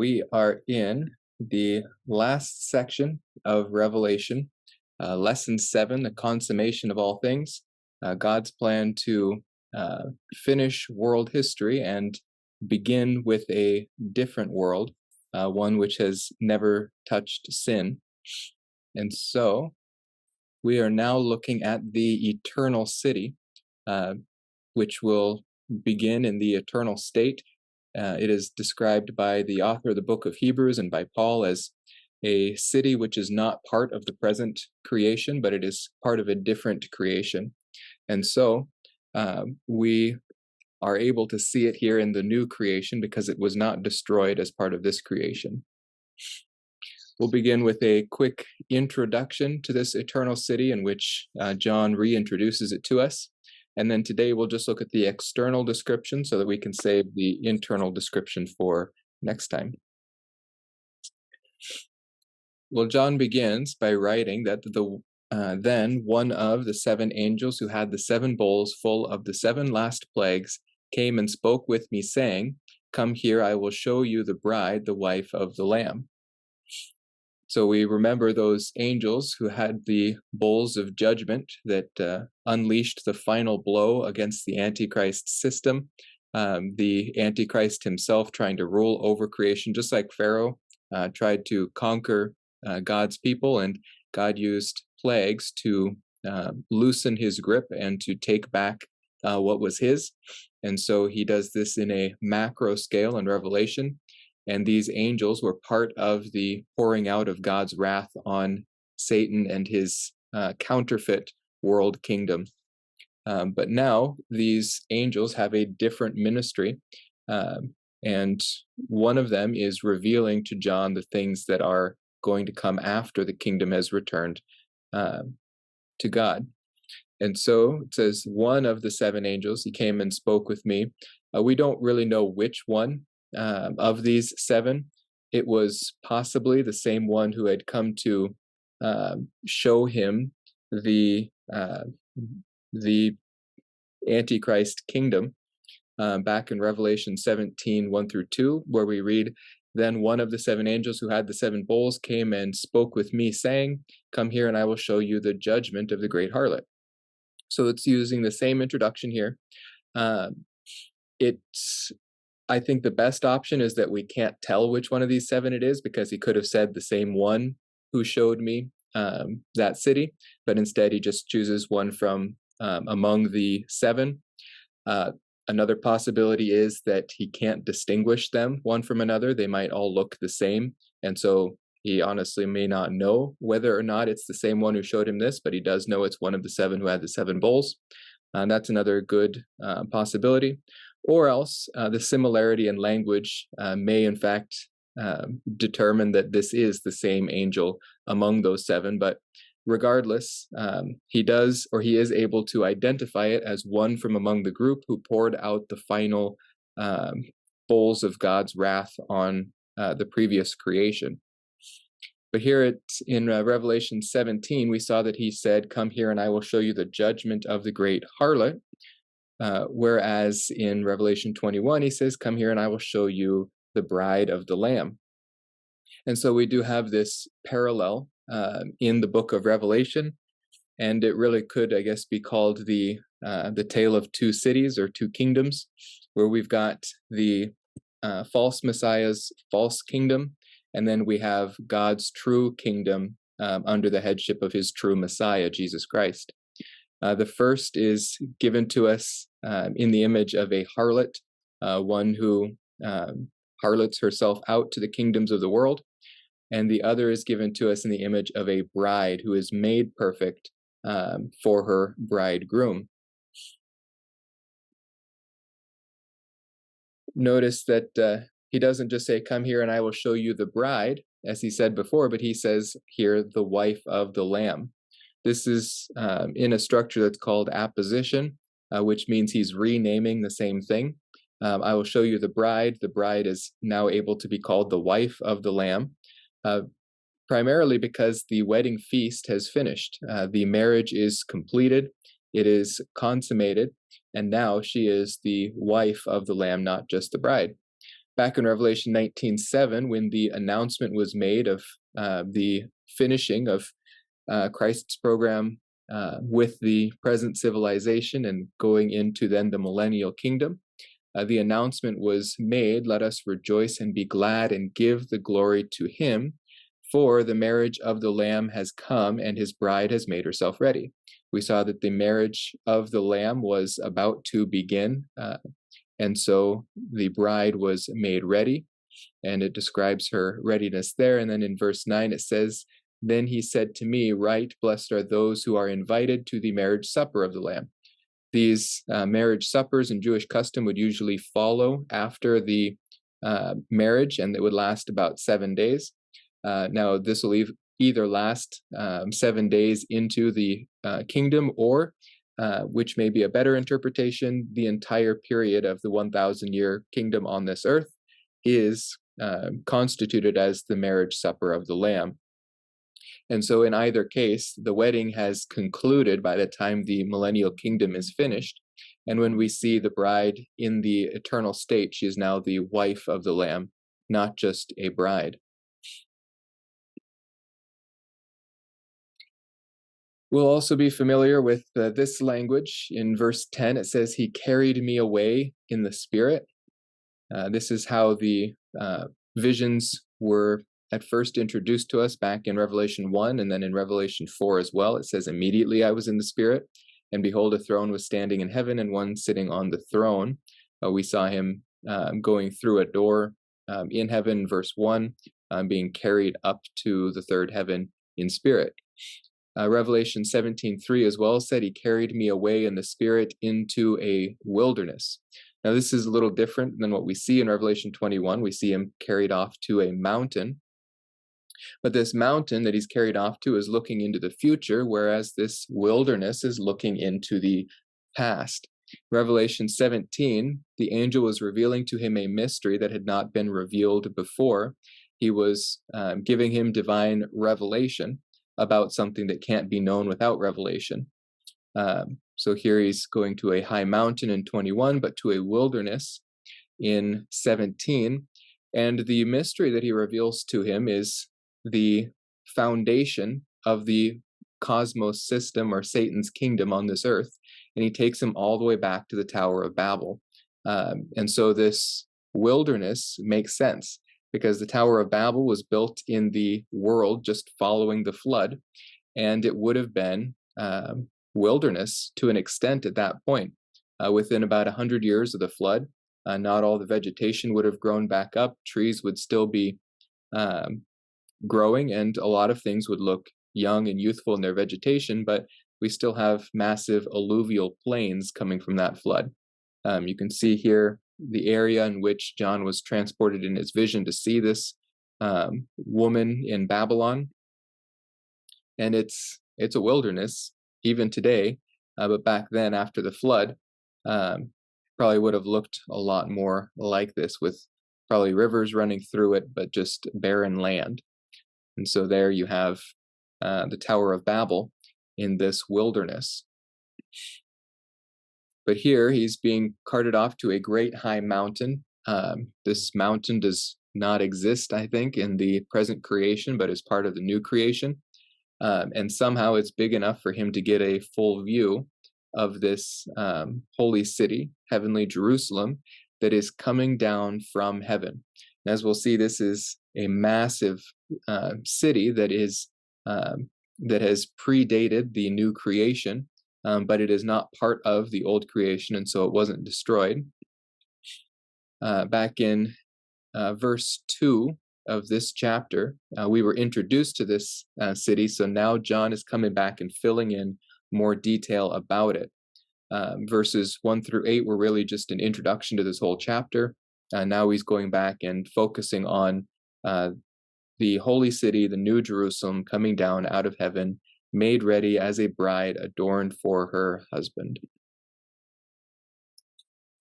We are in the last section of Revelation, lesson 7, the consummation of all things, God's plan to finish world history and begin with a different world, one which has never touched sin. And so we are now looking at the eternal city, which will begin in the eternal state. It is described by the author of the book of Hebrews and by Paul as a city which is not part of the present creation, but it is part of a different creation. And so we are able to see it here in the new creation because it was not destroyed as part of this creation. We'll begin with a quick introduction to this eternal city in which John reintroduces it to us. And then today we'll just look at the external description so that we can save the internal description for next time. Well, John begins by writing that then one of the 7 angels who had the 7 bowls full of the 7 last plagues came and spoke with me, saying, "Come here, I will show you the bride, the wife of the Lamb." So we remember those angels who had the bowls of judgment that unleashed the final blow against the Antichrist system, the Antichrist himself trying to rule over creation, just like Pharaoh tried to conquer God's people, and God used plagues to loosen his grip and to take back what was his. And so he does this in a macro scale in Revelation. And these angels were part of the pouring out of God's wrath on Satan and his counterfeit world kingdom. But now these angels have a different ministry. And one of them is revealing to John the things that are going to come after the kingdom has returned to God. And so it says, one of the 7 angels, he came and spoke with me. We don't really know which one of these 7. It was possibly the same one who had come to show him the Antichrist kingdom back in Revelation 17, 1 through 2, where we read, "Then one of the 7 angels who had the 7 bowls came and spoke with me, saying, 'Come here, and I will show you the judgment of the great harlot.'" So it's using the same introduction here. I think the best option is that we can't tell which one of these 7 it is, because he could have said the same one who showed me that city, but instead he just chooses one from among the 7. Another possibility is that he can't distinguish them one from another. They might all look the same, and so he honestly may not know whether or not it's the same one who showed him this, but he does know it's one of the 7 who had the 7 bowls. That's another good possibility. Or else the similarity in language may in fact determine that this is the same angel among those 7. But regardless, he is able to identify it as one from among the group who poured out the final bowls of God's wrath on the previous creation. But here in Revelation 17, we saw that he said, "Come here and I will show you the judgment of the great harlot." Whereas in Revelation 21, he says, "Come here and I will show you the bride of the Lamb." And so we do have this parallel in the book of Revelation, and it really could, I guess, be called the tale of 2 cities or 2 kingdoms, where we've got the false Messiah's false kingdom, and then we have God's true kingdom under the headship of his true Messiah, Jesus Christ. The first is given to us in the image of a harlot, one who harlots herself out to the kingdoms of the world. And the other is given to us in the image of a bride who is made perfect for her bridegroom. Notice that he doesn't just say, "Come here and I will show you the bride," as he said before, but he says here, "the wife of the Lamb." This is in a structure that's called apposition, which means he's renaming the same thing. I will show you the bride. The bride is now able to be called the wife of the Lamb, primarily because the wedding feast has finished. The marriage is completed. It is consummated. And now she is the wife of the Lamb, not just the bride. Back in Revelation 19:7, when the announcement was made of the finishing of Christ's program with the present civilization and going into then the millennial kingdom, the announcement was made, "Let us rejoice and be glad and give the glory to him, for the marriage of the Lamb has come and his bride has made herself ready." We saw that the marriage of the Lamb was about to begin, and so the bride was made ready, and it describes her readiness there. And then in verse 9 it says, "Then he said to me, Right, blessed are those who are invited to the marriage supper of the Lamb." These marriage suppers in Jewish custom would usually follow after the marriage, and it would last about 7 days. Now, this will either last 7 days into the kingdom, or, which may be a better interpretation, the entire period of the 1,000-year kingdom on this earth is constituted as the marriage supper of the Lamb. And so in either case, the wedding has concluded by the time the millennial kingdom is finished. And when we see the bride in the eternal state, she is now the wife of the Lamb, not just a bride. We'll also be familiar with this language. In verse 10, it says, "He carried me away in the Spirit." This is how the visions were at first introduced to us back in Revelation 1, and then in Revelation 4 as well. It says, "Immediately I was in the Spirit, and behold, a throne was standing in heaven, and one sitting on the throne." We saw him going through a door in heaven, verse 1, being carried up to the third heaven in spirit. Revelation 17:3 as well said, "He carried me away in the Spirit into a wilderness." Now, this is a little different than what we see in Revelation 21. We see him carried off to a mountain. But this mountain that he's carried off to is looking into the future, whereas this wilderness is looking into the past. Revelation 17, the angel was revealing to him a mystery that had not been revealed before. He was giving him divine revelation about something that can't be known without revelation. So here he's going to a high mountain in 21, but to a wilderness in 17. And the mystery that he reveals to him is the foundation of the cosmos system, or Satan's kingdom on this earth. And he takes him all the way back to the Tower of Babel. And so this wilderness makes sense, because the Tower of Babel was built in the world just following the flood, and it would have been wilderness to an extent at that point. Within about 100 years of the flood, not all the vegetation would have grown back up. Trees would still be growing, and a lot of things would look young and youthful in their vegetation, but we still have massive alluvial plains coming from that flood. You can see here the area in which John was transported in his vision to see this woman in Babylon. And it's a wilderness even today, but back then, after the flood, probably would have looked a lot more like this, with probably rivers running through it, but just barren land. And so there you have the Tower of Babel in this wilderness. But here he's being carted off to a great high mountain. This mountain does not exist, I think, in the present creation, but is part of the new creation. And somehow it's big enough for him to get a full view of this holy city, heavenly Jerusalem, that is coming down from heaven. And as we'll see, this is a massive city that has predated the new creation, but it is not part of the old creation, and so it wasn't destroyed. Back in verse 2 of this chapter, we were introduced to this city, so now John is coming back and filling in more detail about it. Verses 1 through 8 were really just an introduction to this whole chapter. Now he's going back and focusing on the holy city, the new Jerusalem, coming down out of heaven, made ready as a bride adorned for her husband.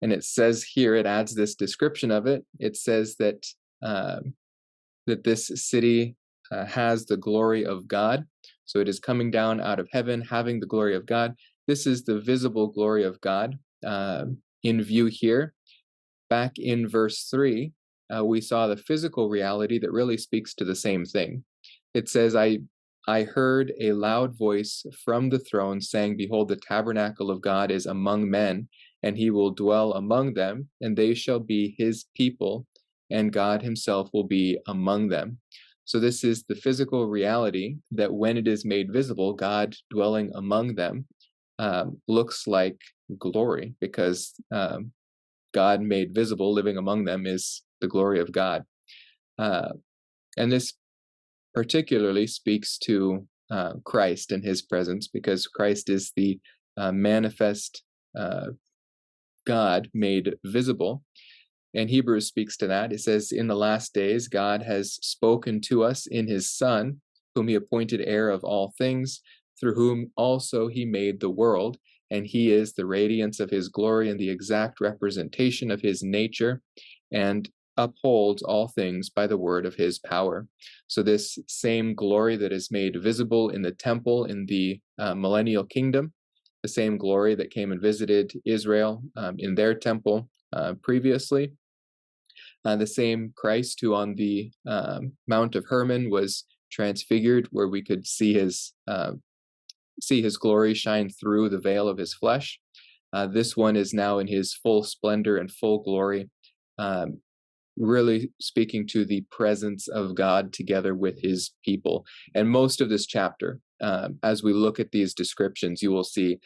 And it says here, it adds this description of it. It says that that this city has the glory of God. So it is coming down out of heaven, having the glory of God. This is the visible glory of God in view here. Back in verse 3, we saw the physical reality that really speaks to the same thing. It says, I heard a loud voice from the throne saying, Behold, the tabernacle of God is among men, and he will dwell among them, and they shall be his people, and God himself will be among them. So this is the physical reality that when it is made visible, God dwelling among them looks like glory, because God made visible, living among them, is the glory of God. And this particularly speaks to Christ and his presence, because Christ is the manifest God made visible. And Hebrews speaks to that. It says, In the last days, God has spoken to us in his Son, whom he appointed heir of all things, through whom also he made the world. And he is the radiance of his glory and the exact representation of his nature, and upholds all things by the word of his power. So this same glory that is made visible in the temple in the millennial kingdom, the same glory that came and visited Israel in their temple previously, the same Christ who on the Mount of Hermon was transfigured, where we could see his glory shine through the veil of his flesh. This one is now in his full splendor and full glory, really speaking to the presence of God together with his people. And most of this chapter, as we look at these descriptions, you will see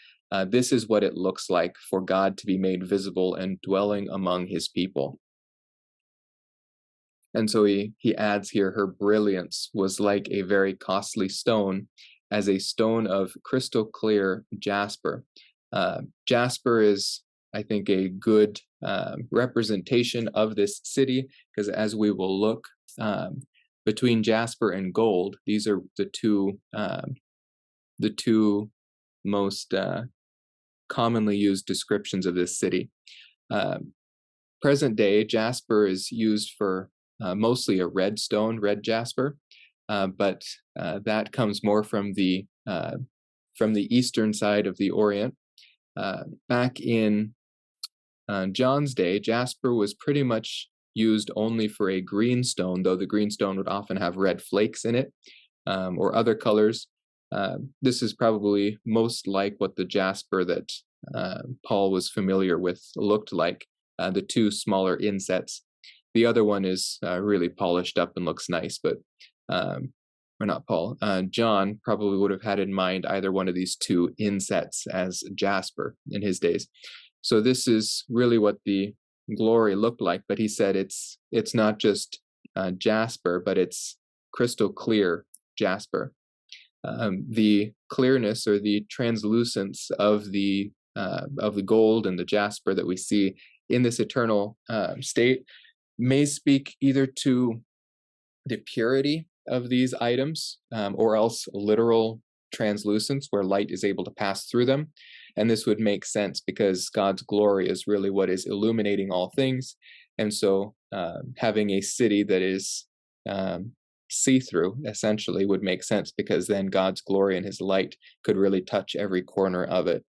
this is what it looks like for God to be made visible and dwelling among his people. And so he adds here, her brilliance was like a very costly stone, as a stone of crystal clear jasper. Jasper is, I think, a good representation of this city, because as we will look, between jasper and gold, these are the two most commonly used descriptions of this city. Present day, jasper is used for mostly a red stone, red jasper, but that comes more from the eastern side of the Orient. Back in John's day, jasper was pretty much used only for a green stone, though the green stone would often have red flakes in it, or other colors. This is probably most like what the jasper that Paul was familiar with looked like, the two smaller insets. The other one is really polished up and looks nice, but, or not Paul, John probably would have had in mind either one of these two insets as jasper in his days. So this is really what the glory looked like, but he said it's not just jasper, but it's crystal clear jasper. The clearness or the translucence of the gold and the jasper that we see in this eternal state may speak either to the purity of these items, or else literal translucence where light is able to pass through them. And this would make sense because God's glory is really what is illuminating all things. And so having a city that is see-through essentially would make sense, because then God's glory and his light could really touch every corner of it.